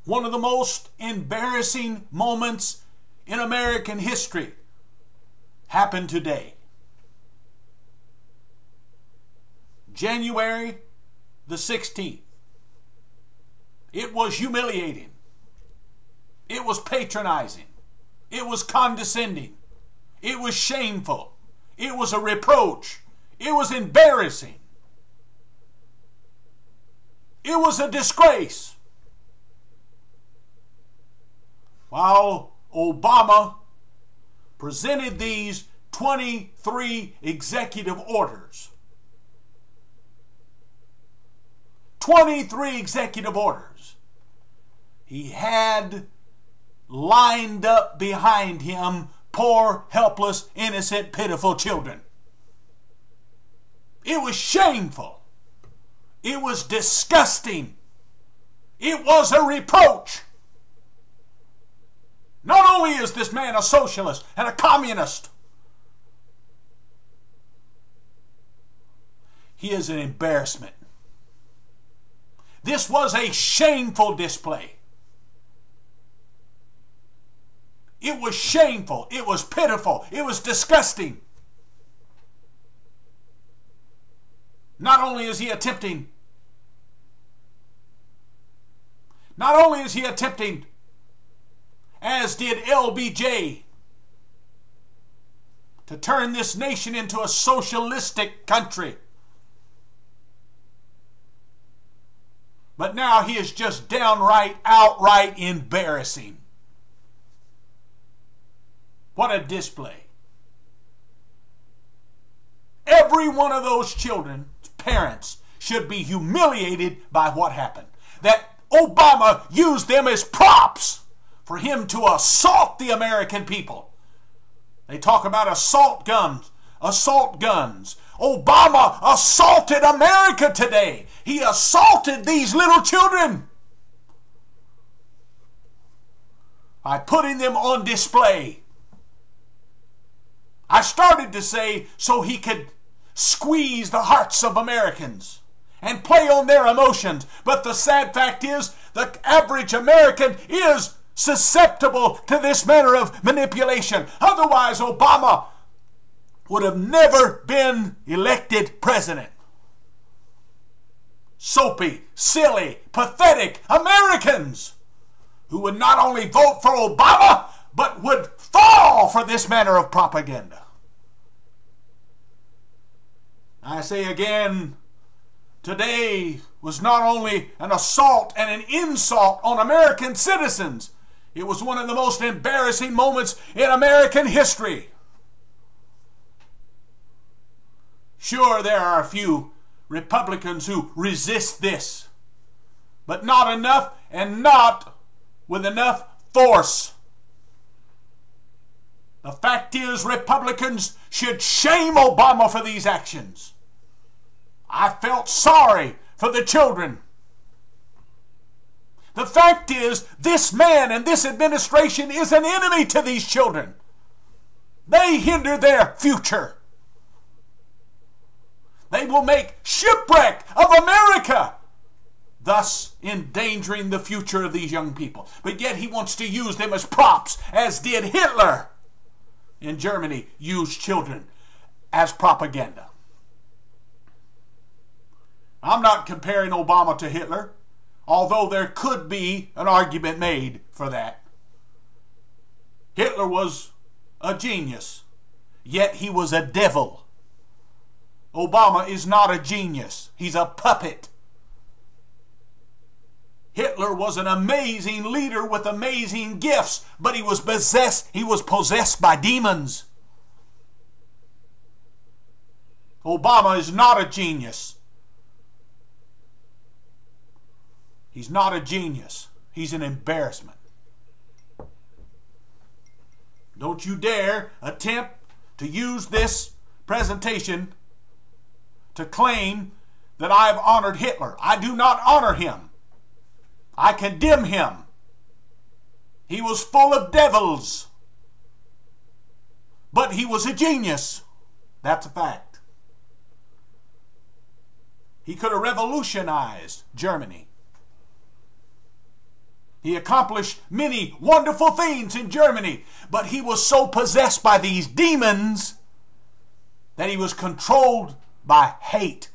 One of the most embarrassing moments in American history happened today. January the 16th. It was humiliating. It was patronizing. It was condescending. It was shameful. It was a reproach. It was embarrassing. It was a disgrace. While Obama presented these 23 executive orders, 23 executive orders, he had lined up behind him poor, helpless, innocent, pitiful children. It was shameful. It was disgusting. It was a reproach. Not only is this man a socialist and a communist, he is an embarrassment. This was a shameful display. It was shameful. It was pitiful. It was disgusting. Not only is he attempting, as did LBJ, to turn this nation into a socialistic country, but now he is just outright embarrassing. What a display. Every one of those children's parents should be humiliated by what happened. That Obama used them as props for him to assault the American people. They talk about assault guns. Obama assaulted America today. He assaulted these little children by putting them on display. I started to say so he could squeeze the hearts of Americans and play on their emotions. But the sad fact is, the average American is susceptible to this manner of manipulation. Otherwise, Obama would have never been elected president. Soapy, silly, pathetic Americans who would not only vote for Obama, but would fall for this manner of propaganda. I say again, today was not only an assault and an insult on American citizens, it was one of the most embarrassing moments in American history. Sure, there are a few Republicans who resist this, but not enough, and not with enough force. The fact is, Republicans should shame Obama for these actions. I felt sorry for the children. The fact is, this man and this administration is an enemy to these children. They hinder their future. They will make shipwreck of America, thus endangering the future of these young people. But yet he wants to use them as props, as did Hitler in Germany used children as propaganda. I'm not comparing Obama to Hitler, although there could be an argument made for that. Hitler was a genius, yet he was a devil. Obama is not a genius. He's a puppet. Hitler was an amazing leader with amazing gifts, but he was possessed by demons. Obama is not a genius. He's not a genius. He's an embarrassment. Don't you dare attempt to use this presentation to claim that I've honored Hitler. I do not honor him. I condemn him. He was full of devils. But he was a genius. That's a fact. He could have revolutionized Germany. He accomplished many wonderful things in Germany, but he was so possessed by these demons that he was controlled by hate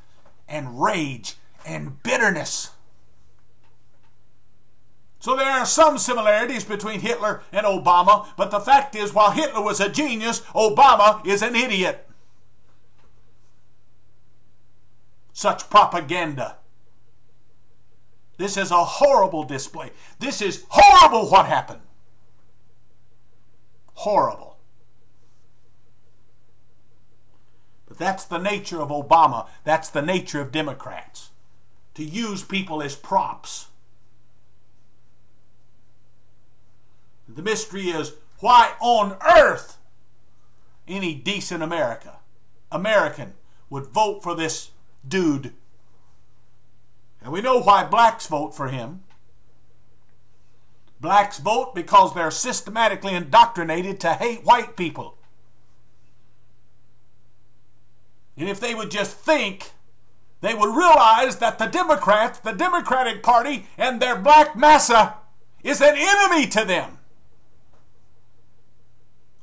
and rage and bitterness. So there are some similarities between Hitler and Obama, but the fact is, while Hitler was a genius, Obama is an idiot. Such propaganda. This is a horrible display. This is horrible what happened. Horrible. But that's the nature of Obama. That's the nature of Democrats. To use people as props. The mystery is, why on earth any decent American would vote for this dude? And we know why blacks vote for him. Blacks vote because they're systematically indoctrinated to hate white people. And if they would just think, they would realize that the Democrats, the Democratic Party, and their black massa is an enemy to them.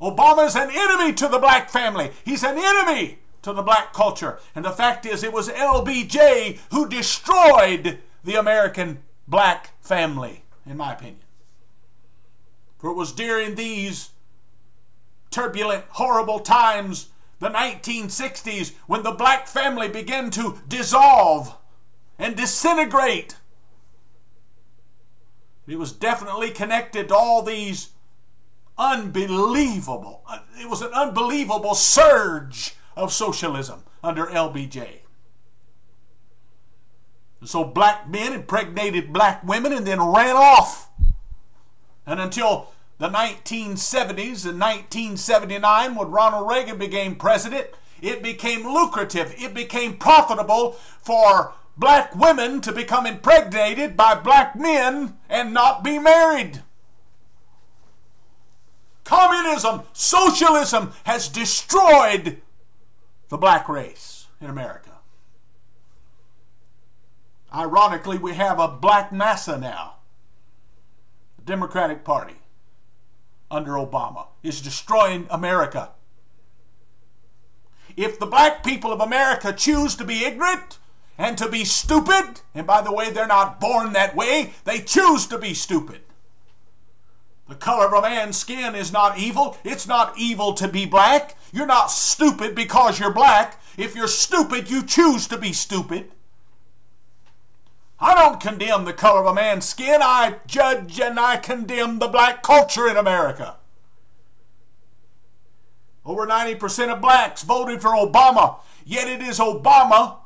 Obama is an enemy to the black family. He's an enemy to the black culture. And the fact is, it was LBJ who destroyed the American black family, in my opinion. For it was during these turbulent, horrible times, the 1960s, when the black family began to dissolve and disintegrate. It was definitely connected to all these it was an unbelievable surge of socialism under LBJ. And so black men impregnated black women and then ran off. And until the 1970s and 1979, when Ronald Reagan became president, it became lucrative, it became profitable for black women to become impregnated by black men and not be married. Communism, socialism has destroyed the black race in America. Ironically, we have a black massa now. The Democratic Party, under Obama, is destroying America. If the black people of America choose to be ignorant and to be stupid, and by the way, they're not born that way, they choose to be stupid. The color of a man's skin is not evil. It's not evil to be black. You're not stupid because you're black. If you're stupid, you choose to be stupid. I don't condemn the color of a man's skin. I judge and I condemn the black culture in America. Over 90% of blacks voted for Obama, yet it is Obama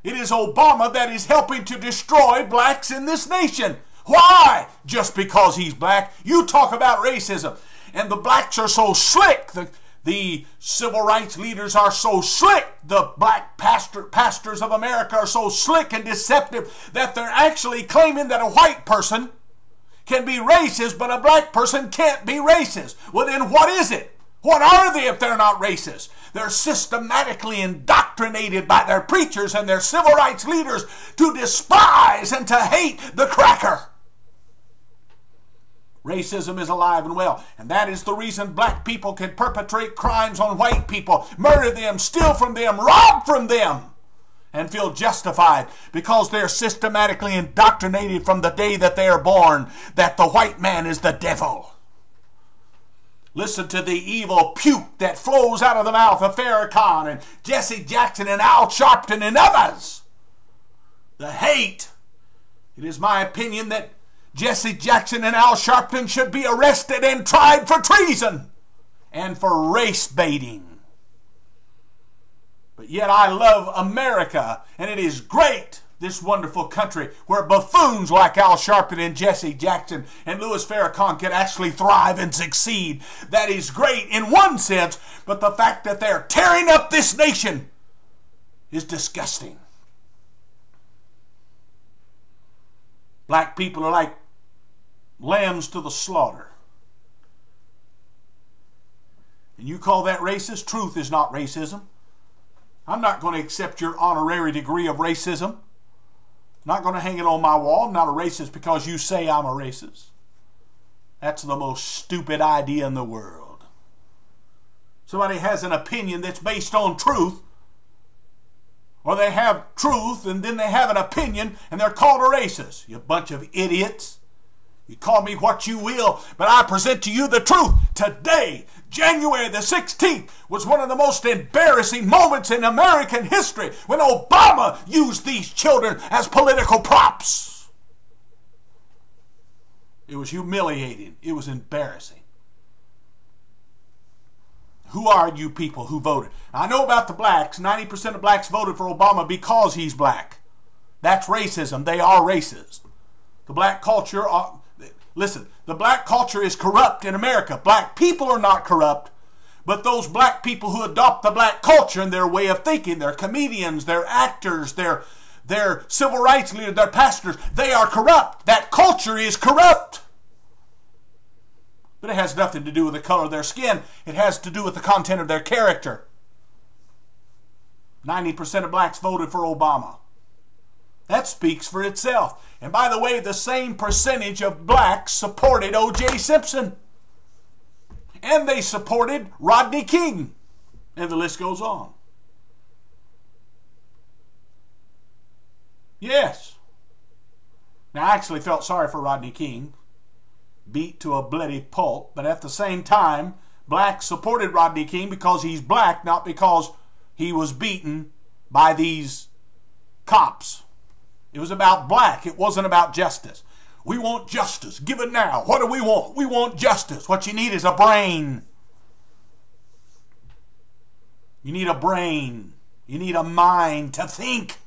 that is helping to destroy blacks in this nation. Why? Just because he's black? You talk about racism. And the blacks are so slick. The civil rights leaders are so slick. The black pastors of America are so slick and deceptive that they're actually claiming that a white person can be racist, but a black person can't be racist. Well, then what is it? What are they if they're not racist? They're systematically indoctrinated by their preachers and their civil rights leaders to despise and to hate the cracker. Racism is alive and well, and that is the reason black people can perpetrate crimes on white people, murder them, steal from them, rob from them, and feel justified because they're systematically indoctrinated from the day that they are born that the white man is the devil. Listen to the evil puke that flows out of the mouth of Farrakhan and Jesse Jackson and Al Sharpton and others. The hate. It is my opinion that Jesse Jackson and Al Sharpton should be arrested and tried for treason and for race baiting. But yet I love America, and it is great, this wonderful country, where buffoons like Al Sharpton and Jesse Jackson and Louis Farrakhan can actually thrive and succeed. That is great in one sense, but the fact that they're tearing up this nation is disgusting. Black people are like lambs to the slaughter. And you call that racist? Truth is not racism. I'm not going to accept your honorary degree of racism. Not going to hang it on my wall. I'm not a racist because you say I'm a racist. That's the most stupid idea in the world. Somebody has an opinion that's based on truth, or they have truth and then they have an opinion and they're called a racist. You bunch of idiots. You call me what you will, but I present to you the truth. Today, January the 16th, was one of the most embarrassing moments in American history when Obama used these children as political props. It was humiliating. It was embarrassing. Who are you people who voted? I know about the blacks. 90% of blacks voted for Obama because he's black. That's racism. They are racist. The black culture... Listen, the black culture is corrupt in America. Black people are not corrupt, but those black people who adopt the black culture and their way of thinking, they're comedians, they're actors, they're civil rights leaders, they're pastors, they are corrupt. That culture is corrupt. But it has nothing to do with the color of their skin. It has to do with the content of their character. 90% of blacks voted for Obama. That speaks for itself. And by the way, the same percentage of blacks supported O.J. Simpson. And they supported Rodney King. And the list goes on. Yes. Now, I actually felt sorry for Rodney King. Beat to a bloody pulp. But at the same time, blacks supported Rodney King because he's black, not because he was beaten by these cops. It was about black. It wasn't about justice. We want justice. Give it now. What do we want? We want justice. What you need is a brain. You need a brain. You need a mind to think.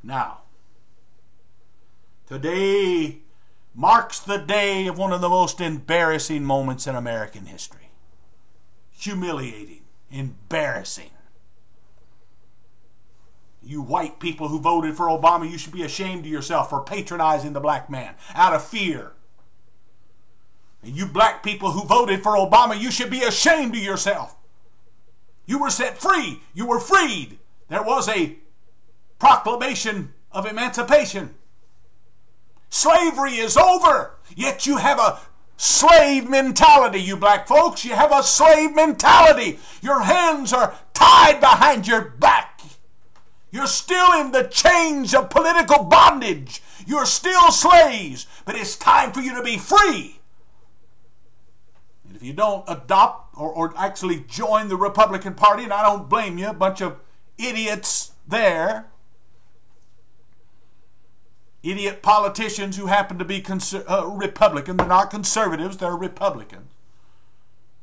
Now, today marks the day of one of the most embarrassing moments in American history. Humiliating. Embarrassing. You white people who voted for Obama, you should be ashamed of yourself for patronizing the black man out of fear. And you black people who voted for Obama, you should be ashamed of yourself. You were set free. You were freed. There was a proclamation of emancipation. Slavery is over. Yet you have a slave mentality, you black folks. You have a slave mentality. Your hands are tied behind your back. You're still in the chains of political bondage. You're still slaves. But it's time for you to be free. And if you don't adopt or actually join the Republican Party, and I don't blame you, a bunch of idiots there, idiot politicians who happen to be Republican. They're not conservatives, they're Republicans.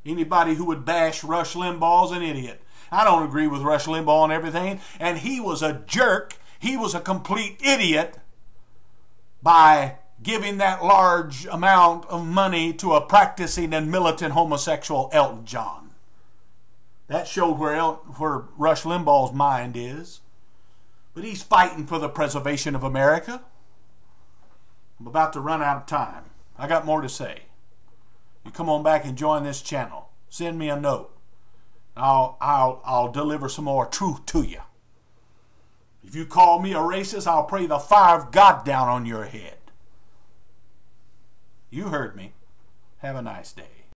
Anybody who would bash Rush Limbaugh is an idiot. I don't agree with Rush Limbaugh and everything, and he was a jerk. He was a complete idiot by giving that large amount of money to a practicing and militant homosexual, Elton John. That showed where Rush Limbaugh's mind is. But he's fighting for the preservation of America. I'm about to run out of time. I got more to say. You come on back and join this channel. Send me a note. I'll deliver some more truth to you. If you call me a racist, I'll pray the fire of God down on your head. You heard me. Have a nice day.